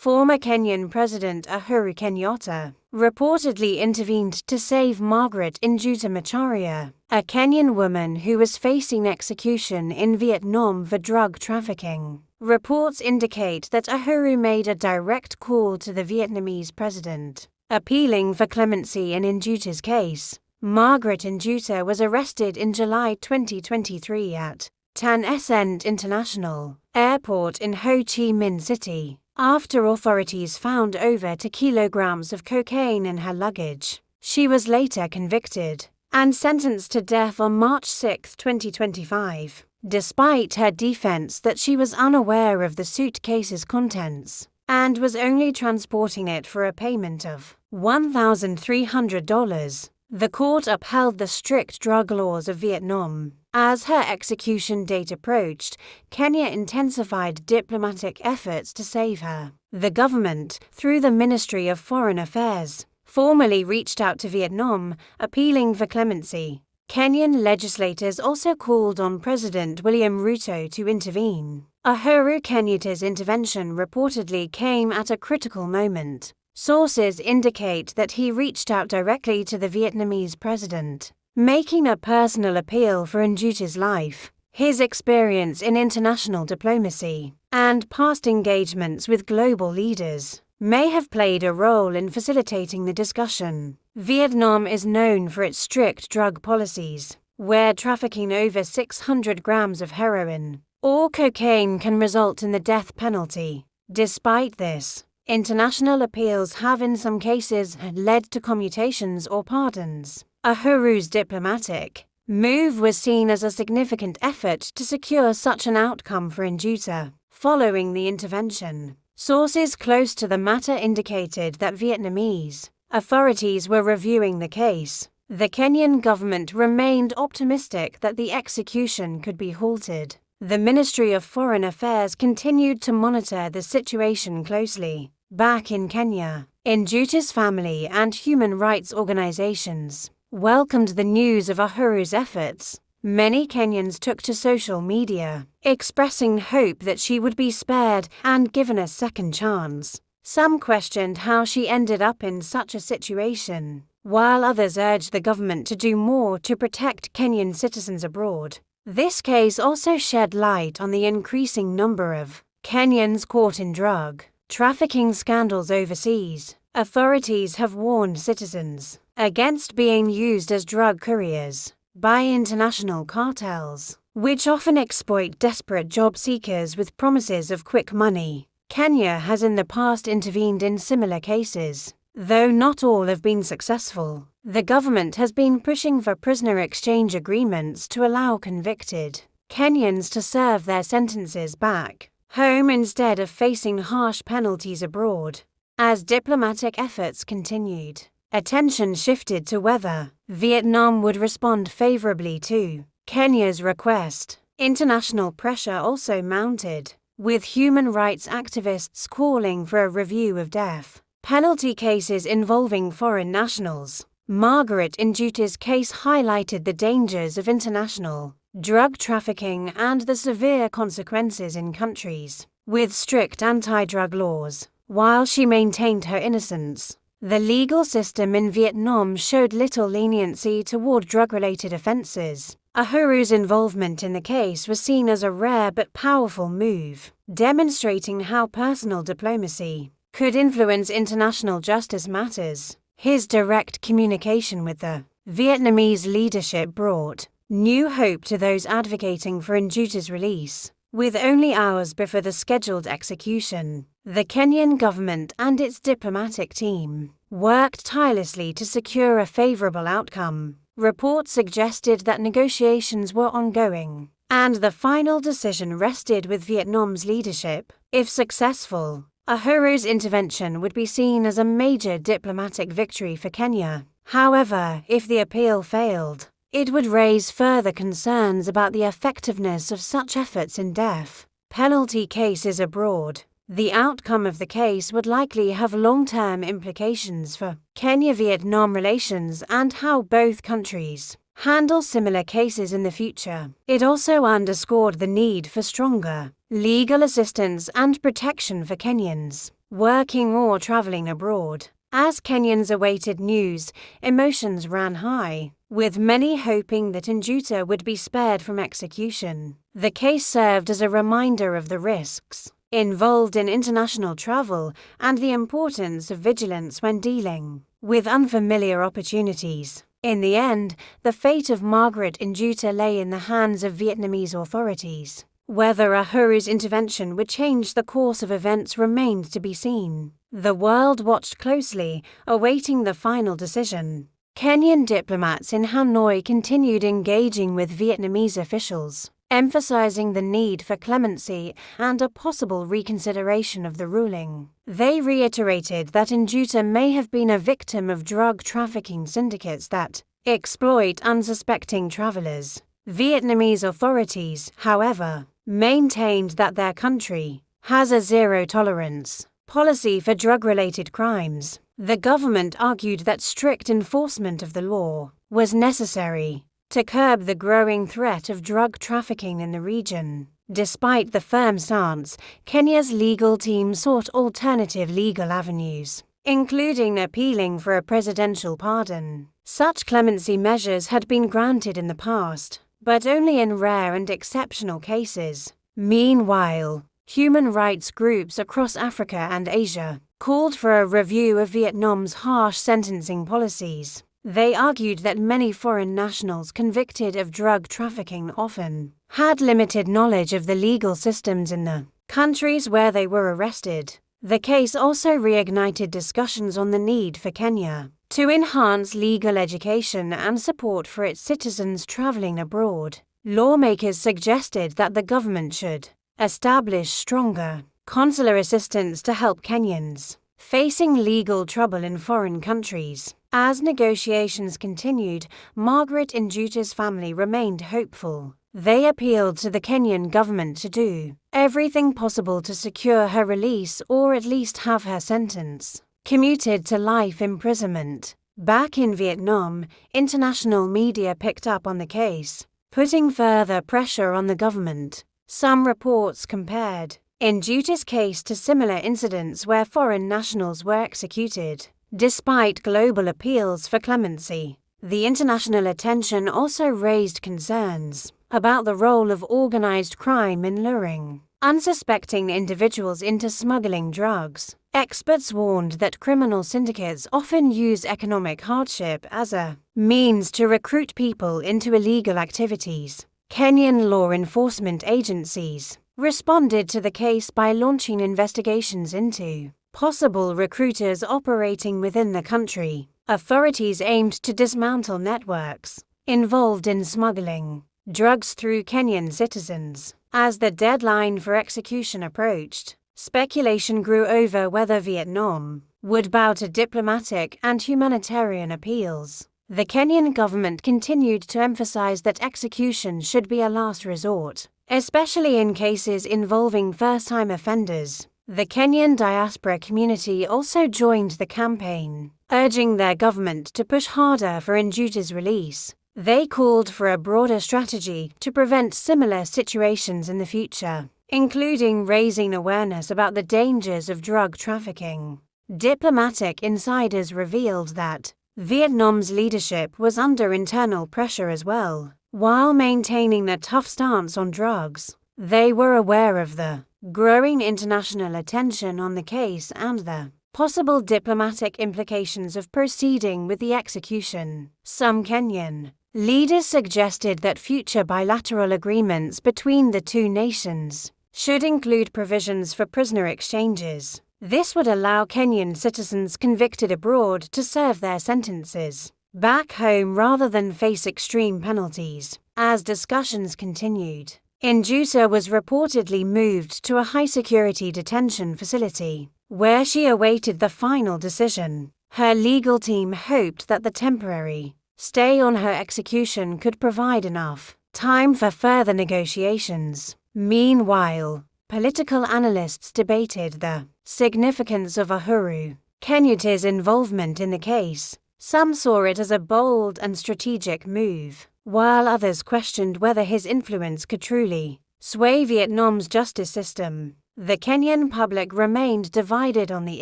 former Kenyan President Uhuru Kenyatta reportedly intervened to save Margaret Injuta Macharia, a Kenyan woman who was facing execution in Vietnam for drug trafficking. Reports indicate that Uhuru made a direct call to the Vietnamese president, appealing for clemency in Injuta's case. Margaret Injuta was arrested in July 2023 at Tan Essent International Airport in Ho Chi Minh City, after authorities found over 2 kilograms of cocaine in her luggage. She was later convicted and sentenced to death on March 6, 2025, despite her defense that she was unaware of the suitcase's contents and was only transporting it for a payment of $1,300. The court upheld the strict drug laws of Vietnam. As her execution date approached, Kenya intensified diplomatic efforts to save her. The government, through the Ministry of Foreign Affairs, formally reached out to Vietnam, appealing for clemency. Kenyan legislators also called on President William Ruto to intervene. Uhuru Kenyatta's intervention reportedly came at a critical moment. Sources indicate that he reached out directly to the Vietnamese president, making a personal appeal for Injuta's life. His experience in international diplomacy and past engagements with global leaders may have played a role in facilitating the discussion. Vietnam is known for its strict drug policies, where trafficking over 600 grams of heroin or cocaine can result in the death penalty. Despite this, international appeals have in some cases led to commutations or pardons. Uhuru's diplomatic move was seen as a significant effort to secure such an outcome for Injuta. Following the intervention, sources close to the matter indicated that Vietnamese authorities were reviewing the case. The Kenyan government remained optimistic that the execution could be halted. The Ministry of Foreign Affairs continued to monitor the situation closely. Back in Kenya, Injuta's family and human rights organizations welcomed the news of Uhuru's efforts. Many Kenyans took to social media, expressing hope that she would be spared and given a second chance. Some questioned how she ended up in such a situation, while others urged the government to do more to protect Kenyan citizens abroad. This case also shed light on the increasing number of Kenyans caught in drug trafficking scandals overseas. Authorities have warned citizens against being used as drug couriers by international cartels, which often exploit desperate job seekers with promises of quick money. Kenya has in the past intervened in similar cases, though not all have been successful. The government has been pushing for prisoner exchange agreements to allow convicted Kenyans to serve their sentences back home instead of facing harsh penalties abroad. As diplomatic efforts continued, attention shifted to whether Vietnam would respond favorably to Kenya's request. International pressure also mounted, with human rights activists calling for a review of death penalty cases involving foreign nationals. Margaret Injuta's case highlighted the dangers of international drug trafficking and the severe consequences in countries with strict anti-drug laws. While she maintained her innocence, the legal system in Vietnam showed little leniency toward drug-related offenses. Uhuru's involvement in the case was seen as a rare but powerful move, demonstrating how personal diplomacy could influence international justice matters. His direct communication with the Vietnamese leadership brought new hope to those advocating for Injuta's release. With only hours before the scheduled execution, the Kenyan government and its diplomatic team worked tirelessly to secure a favorable outcome. Reports suggested that negotiations were ongoing, and the final decision rested with Vietnam's leadership. If successful, Uhuru's intervention would be seen as a major diplomatic victory for Kenya. However, if the appeal failed, it would raise further concerns about the effectiveness of such efforts in death penalty cases abroad. The outcome of the case would likely have long-term implications for Kenya-Vietnam relations and how both countries handle similar cases in the future. It also underscored the need for stronger legal assistance and protection for Kenyans. working or traveling abroad. As Kenyans awaited news, emotions ran high, with many hoping that Njuta would be spared from execution. The case served as a reminder of the risks involved in international travel and the importance of vigilance when dealing with unfamiliar opportunities. In the end, the fate of Margaret Njuta lay in the hands of Vietnamese authorities. Whether Uhuru's intervention would change the course of events remained to be seen. The world watched closely, awaiting the final decision. Kenyan diplomats in Hanoi continued engaging with Vietnamese officials, emphasizing the need for clemency and a possible reconsideration of the ruling. They reiterated that Njuta may have been a victim of drug trafficking syndicates that exploit unsuspecting travelers. Vietnamese authorities, however, maintained that their country has a zero-tolerance policy for drug-related crimes. The government argued that strict enforcement of the law was necessary to curb the growing threat of drug trafficking in the region. Despite the firm stance, Kenya's legal team sought alternative legal avenues, including appealing for a presidential pardon. Such clemency measures had been granted in the past, but only in rare and exceptional cases. Meanwhile, human rights groups across Africa and Asia called for a review of Vietnam's harsh sentencing policies. They argued that many foreign nationals convicted of drug trafficking often had limited knowledge of the legal systems in the countries where they were arrested. The case also reignited discussions on the need for Kenya to enhance legal education and support for its citizens traveling abroad. Lawmakers suggested that the government should establish stronger consular assistance to help Kenyans facing legal trouble in foreign countries. As negotiations continued, Margaret Njuta's family remained hopeful. They appealed to the Kenyan government to do everything possible to secure her release or at least have her sentence commuted to life imprisonment. Back in Vietnam, international media picked up on the case, putting further pressure on the government. Some reports compared Njuta's case to similar incidents where foreign nationals were executed. Despite global appeals for clemency, the international attention also raised concerns about the role of organized crime in luring unsuspecting individuals into smuggling drugs. Experts warned that criminal syndicates often use economic hardship as a means to recruit people into illegal activities. Kenyan law enforcement agencies responded to the case by launching investigations into possible recruiters operating within the country. Authorities aimed to dismantle networks involved in smuggling drugs through Kenyan citizens. As the deadline for execution approached, speculation grew over whether Vietnam would bow to diplomatic and humanitarian appeals. The Kenyan government continued to emphasize that execution should be a last resort, especially in cases involving first-time offenders. The Kenyan diaspora community also joined the campaign, urging their government to push harder for Njuta's release. They called for a broader strategy to prevent similar situations in the future, including raising awareness about the dangers of drug trafficking. Diplomatic insiders revealed that Vietnam's leadership was under internal pressure as well. While maintaining a tough stance on drugs, they were aware of the growing international attention on the case and the possible diplomatic implications of proceeding with the execution. Some Kenyan leaders suggested that future bilateral agreements between the two nations should include provisions for prisoner exchanges. This would allow Kenyan citizens convicted abroad to serve their sentences back home rather than face extreme penalties. As discussions continued, Njuta was reportedly moved to a high-security detention facility, where she awaited the final decision. Her legal team hoped that the temporary stay on her execution could provide enough time for further negotiations. Meanwhile, political analysts debated the significance of Uhuru Kenyatta's involvement in the case. Some saw it as a bold and strategic move, while others questioned whether his influence could truly sway Vietnam's justice system. The Kenyan public remained divided on the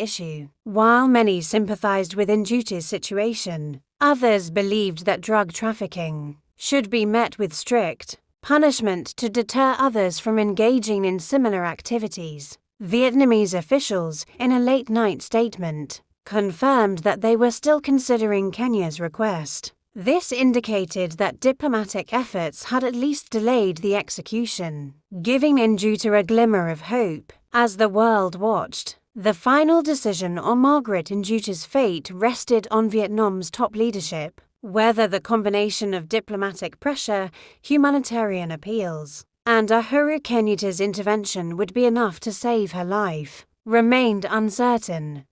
issue. While many sympathized with Njuchi's situation, others believed that drug trafficking should be met with strict punishment to deter others from engaging in similar activities. Vietnamese officials, in a late-night statement, confirmed that they were still considering Kenya's request. This indicated that diplomatic efforts had at least delayed the execution, giving Njuta a glimmer of hope. As the world watched, the final decision on Margaret Njuta's fate rested on Vietnam's top leadership. Whether the combination of diplomatic pressure, humanitarian appeals, and Uhuru Kenyatta's intervention would be enough to save her life remained uncertain.